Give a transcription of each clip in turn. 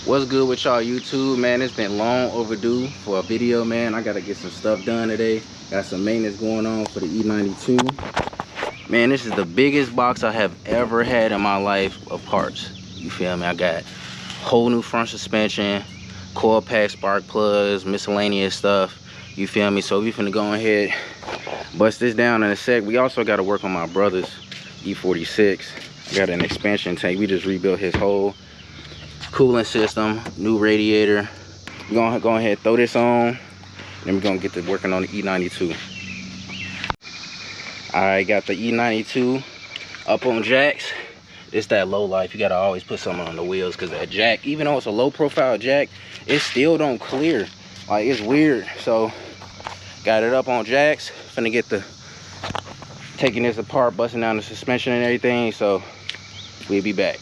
What's good with y'all YouTube, man? It's been long overdue for a video, man. I gotta get some stuff done today. Got some maintenance going on for the E92. Man, this is the biggest box I have ever had in my life of parts. You feel me? I got whole new front suspension, coil pack, spark plugs, miscellaneous stuff. You feel me? So we finna go ahead, bust this down in a sec. We also gotta work on my brother's E46. I got an expansion tank. We just rebuilt his whole cooling system, new radiator. We're gonna go ahead and throw this on, then we're gonna get to working on the E92. I got the E92 up on jacks. It's that low life. You gotta always put something on the wheels, because that jack, even though it's a low profile jack, it still don't clear. Like, it's weird. So got it up on jacks. Finna get the taking this apart, busting down the suspension and everything. So we'll be back.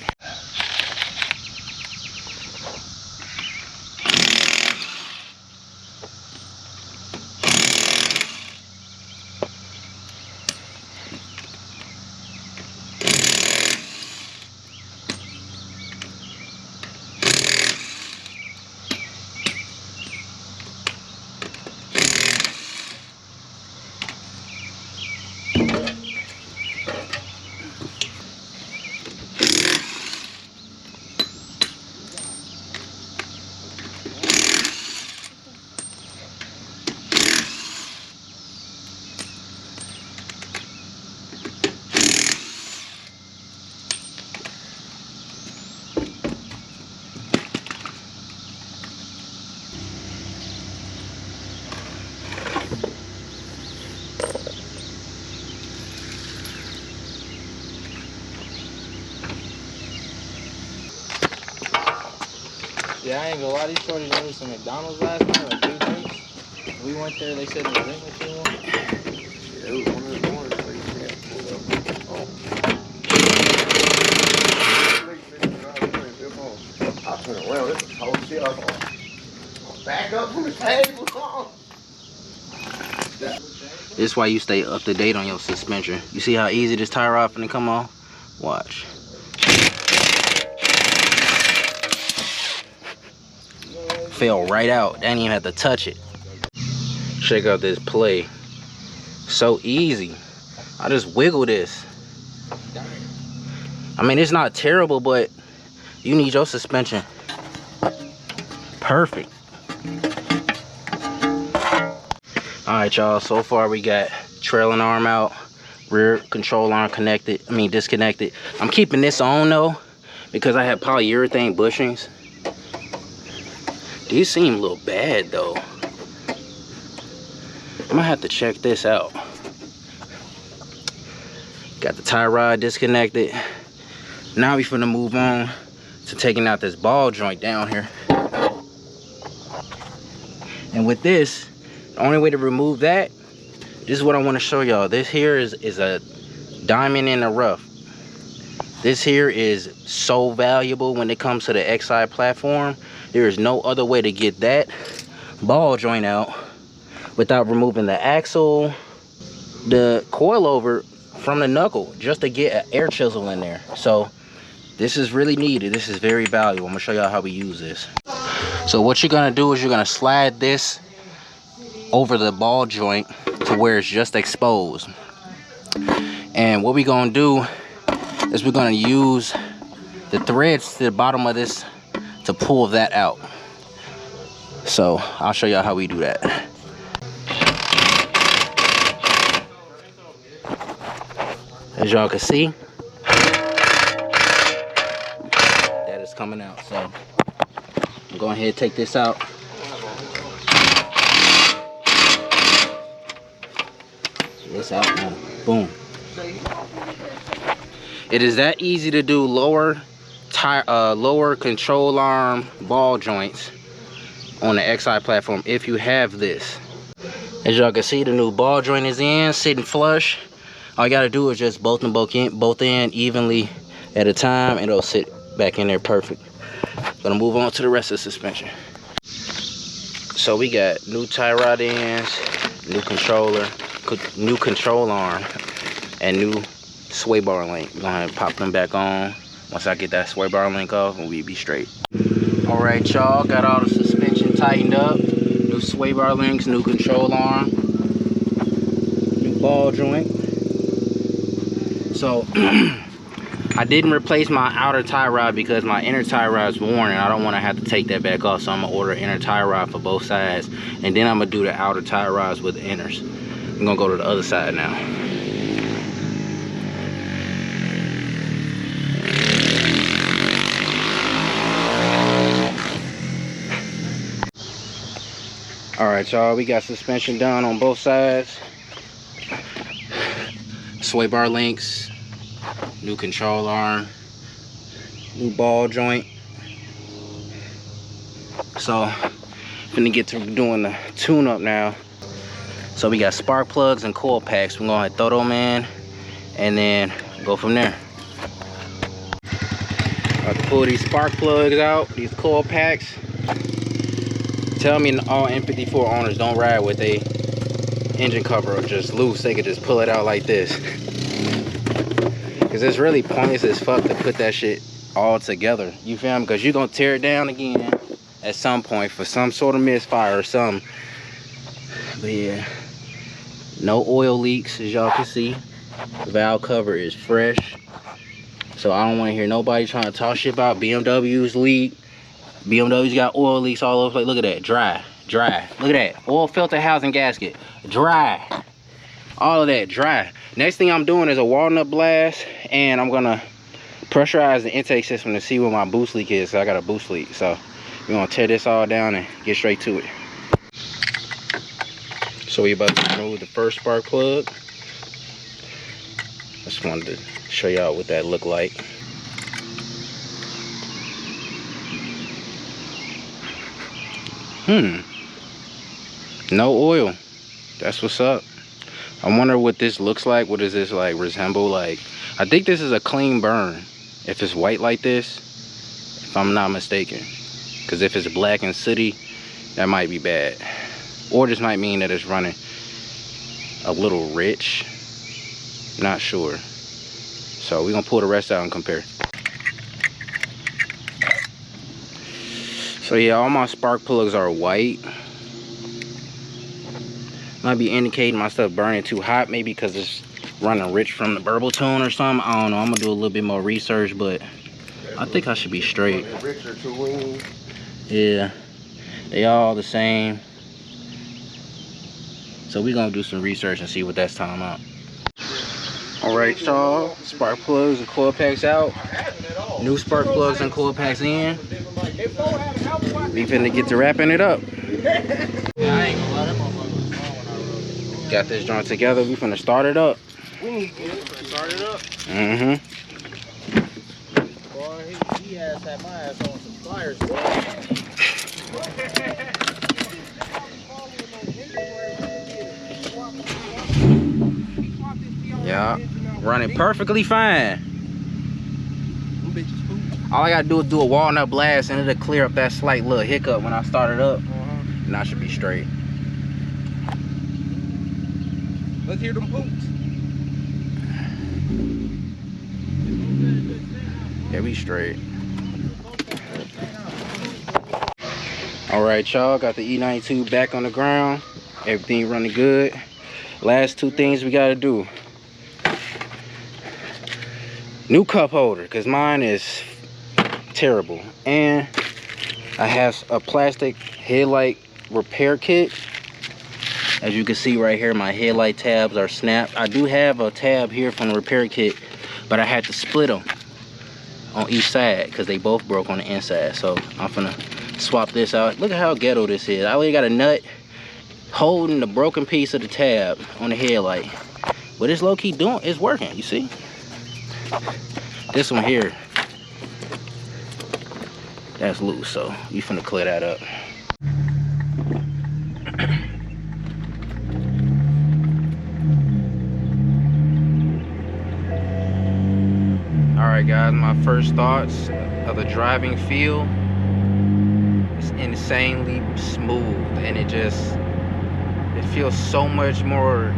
Yeah, I ain't gonna lie, these shorties ordered some McDonald's last night, like 3 drinks. We went there, they said the drink machine one. Yeah, it was one of the ones that you can't pull up. I turned around, this is whole shit. I was like, back up from the table. This is why you stay up to date on your suspension. You see how easy this tie rod finna come off? Watch. Fell right out. Didn't even have to touch it. Check out this play. So easy. I just wiggle this. I mean, it's not terrible, but you need your suspension perfect. Alright, y'all. So far we got trailing arm out, rear control arm disconnected. I'm keeping this on though, because I have polyurethane bushings. These seem a little bad though. I'm gonna have to check this out. Got the tie rod disconnected. Now we finna move on to taking out this ball joint down here. And with this, the only way to remove that, this is what I want to show y'all. This here is a diamond in the rough. This here is so valuable when it comes to the XI platform. There is no other way to get that ball joint out without removing the axle, the coilover from the knuckle, just to get an air chisel in there. So this is really needed. This is very valuable. I'm gonna show y'all how we use this. So what you're gonna do is you're gonna slide this over the ball joint to where it's just exposed. And what we're gonna do is we're gonna use the threads to the bottom of this to pull that out. So I'll show y'all how we do that. As y'all can see, that is coming out. So I'm going ahead and take this out. This out now. Boom. It is that easy to do lower control arm ball joints on the XI platform if you have this. As y'all can see, the new ball joint is in, sitting flush. All you gotta do is just bolt them both in evenly at a time, and it'll sit back in there perfect. Gonna move on to the rest of the suspension. So we got new tie rod ends, new controller, new control arm, and new sway bar link. We're gonna pop them back on once I get that sway bar link off, and we'll be straight. All right, y'all, got all the suspension tightened up. New sway bar links, new control arm, new ball joint. So I didn't replace my outer tie rod because my inner tie rod's worn and I don't want to have to take that back off. So I'm gonna order an inner tie rod for both sides, and then I'm gonna do the outer tie rods with the inners. I'm gonna go to the other side now. All right, y'all, we got suspension done on both sides. Sway bar links, new control arm, new ball joint. So finna get to doing the tune up now. So we got spark plugs and coil packs. We're gonna throw them in and then go from there. About to pull these spark plugs out, these coil packs. Tell me all N54 owners don't ride with a engine cover just loose. They could just pull it out like this. Cause it's really pointless as fuck to put that shit all together. You feel me? Because you're gonna tear it down again at some point for some sort of misfire or something. But yeah, no oil leaks as y'all can see. The valve cover is fresh. So I don't want to hear nobody trying to talk shit about BMW's leak. BMW's got oil leaks all over the place. Look at that, dry. Look at that, oil filter housing gasket, dry. All of that, dry. Next thing I'm doing is a walnut blast, and I'm gonna pressurize the intake system to see what my boost leak is. So I got a boost leak. So we're gonna tear this all down and get straight to it. So we about to remove the first spark plug. I just wanted to show y'all what that looked like. No oil. That's what's up. I wonder what this looks like. What does this like resemble? Like, I think this is a clean burn if it's white like this, if I'm not mistaken. Because if it's black and sooty, that might be bad. Or this might mean that it's running a little rich. Not sure. So we're gonna pull the rest out and compare. So yeah, all my spark plugs are white. Might be indicating my stuff burning too hot, maybe because it's running rich from the burble tune or something. I don't know. I'm gonna do a little bit more research, but I think I should be straight. Yeah, they all the same. So we're gonna do some research and see what that's talking about. All right, y'all, spark plugs and coil packs out. New spark plugs and coil packs in. We finna get to wrapping it up. Got this joint together. We finna start it up. Start it up. Boy, he has had my ass on some flyers. Yeah, running perfectly fine. All I gotta do is do a walnut blast and it'll clear up that slight little hiccup when I start it up. And I should be straight. Let's hear them poops. Yeah, we straight. All right, y'all, got the E92 back on the ground. Everything running good. Last two things we gotta do. New cup holder, because mine is terrible. And I have a plastic headlight repair kit. As you can see right here, my headlight tabs are snapped. I do have a tab here from the repair kit, but I had to split them on each side because they both broke on the inside. So I'm gonna swap this out. Look at how ghetto this is. I only got a nut holding the broken piece of the tab on the headlight, but it's low-key doing, it's working, you see. This one here, that's loose, so you finna clear that up. Alright guys, my first thoughts of the driving feel. It's insanely smooth, and it feels so much more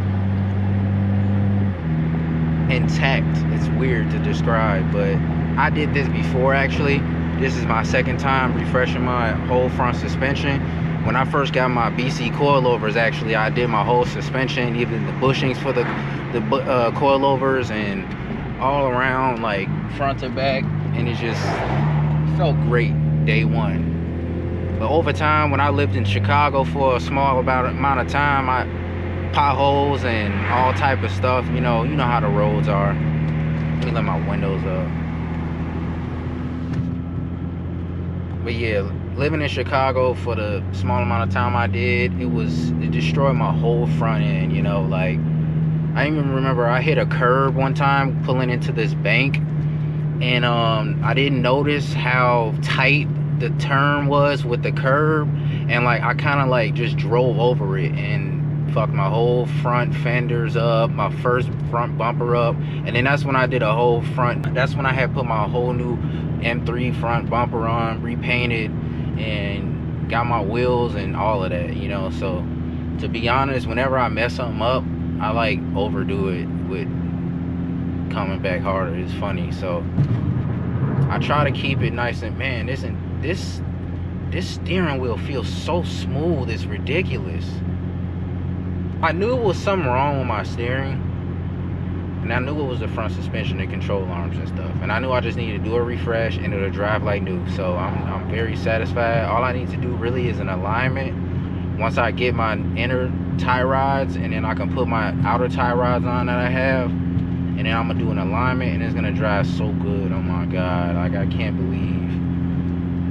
intact. It's weird to describe, but I did this before actually. This is my second time refreshing my whole front suspension. When I first got my BC coilovers, actually, I did my whole suspension, even the bushings for the coilovers and all around, like front to back, and it just felt great day one. But over time, when I lived in Chicago for a small amount of time, I potholes and all type of stuff. You know how the roads are. Let me let my windows up. But yeah, living in Chicago for the small amount of time I did, it destroyed my whole front end. You know, like I even remember I hit a curb one time pulling into this bank, and I didn't notice how tight the turn was with the curb, and like I kind of like just drove over it and fucked my whole front fenders up, my first front bumper up, and then that's when I did a whole front. That's when I had put my whole new M3 front bumper on, repainted, and got my wheels and all of that, you know. So to be honest, whenever I mess something up, I like overdo it with coming back harder. It's funny. So I try to keep it nice, and man, this steering wheel feels so smooth, it's ridiculous. I knew it was something wrong with my steering, and I knew it was the front suspension and control arms and stuff, and I knew I just needed to do a refresh and it'll drive like new. So I'm very satisfied. All I need to do really is an alignment. Once I get my inner tie rods, and then I can put my outer tie rods on that I have, and then I'm gonna do an alignment, and it's gonna drive so good. Oh my god, like I can't believe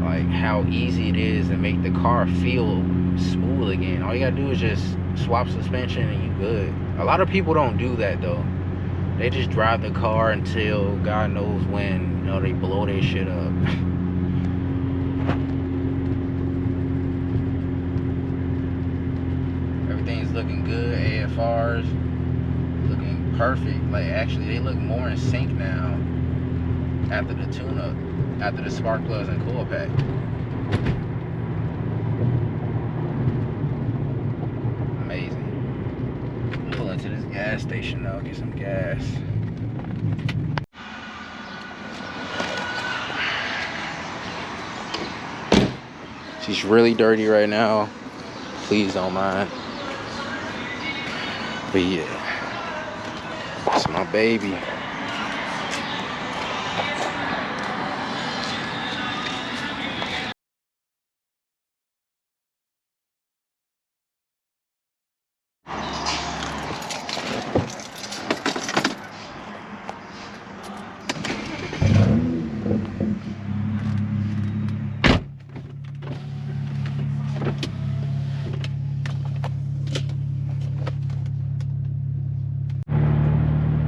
like how easy it is to make the car feel smooth again. All you gotta do is just swap suspension and you good. A lot of people don't do that though. They just drive the car until God knows when, you know, they blow their shit up. Everything's looking good. AFRs looking perfect. Like actually they look more in sync now after the tune-up, after the spark plugs and coil pack. Amazing. Pull into this gas station now, get some gas. She's really dirty right now. Please don't mind. But yeah, it's my baby.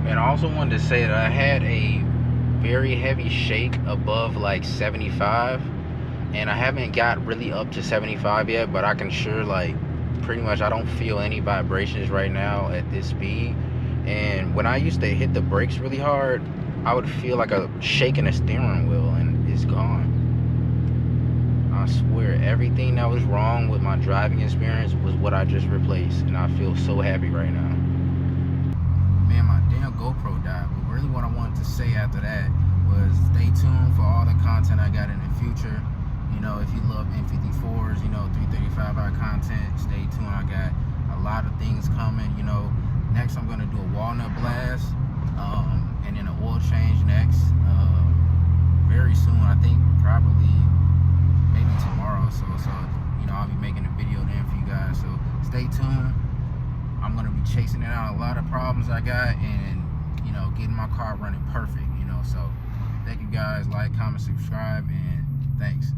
And I also wanted to say that I had a very heavy shake above like 75, and I haven't got really up to 75 yet, but I can sure like pretty much I don't feel any vibrations right now at this speed. And when I used to hit the brakes really hard, I would feel like a shake in the steering wheel, and it's gone. I swear everything that was wrong with my driving experience was what I just replaced, and I feel so happy right now. Man, my damn GoPro died, but really what I wanted to say after that was stay tuned for all the content I got in the future. You know, if you love M54s, you know, 335i content, stay tuned. I got a lot of things coming. You know, next I'm gonna do a walnut blast, and then an oil change next, very soon. I think probably maybe tomorrow. So you know, I'll be making a video then for you guys. So stay tuned. I'm gonna be chasing it out a lot of problems I got, and you know, getting my car running perfect, you know. So thank you guys, like, comment, subscribe, and thanks.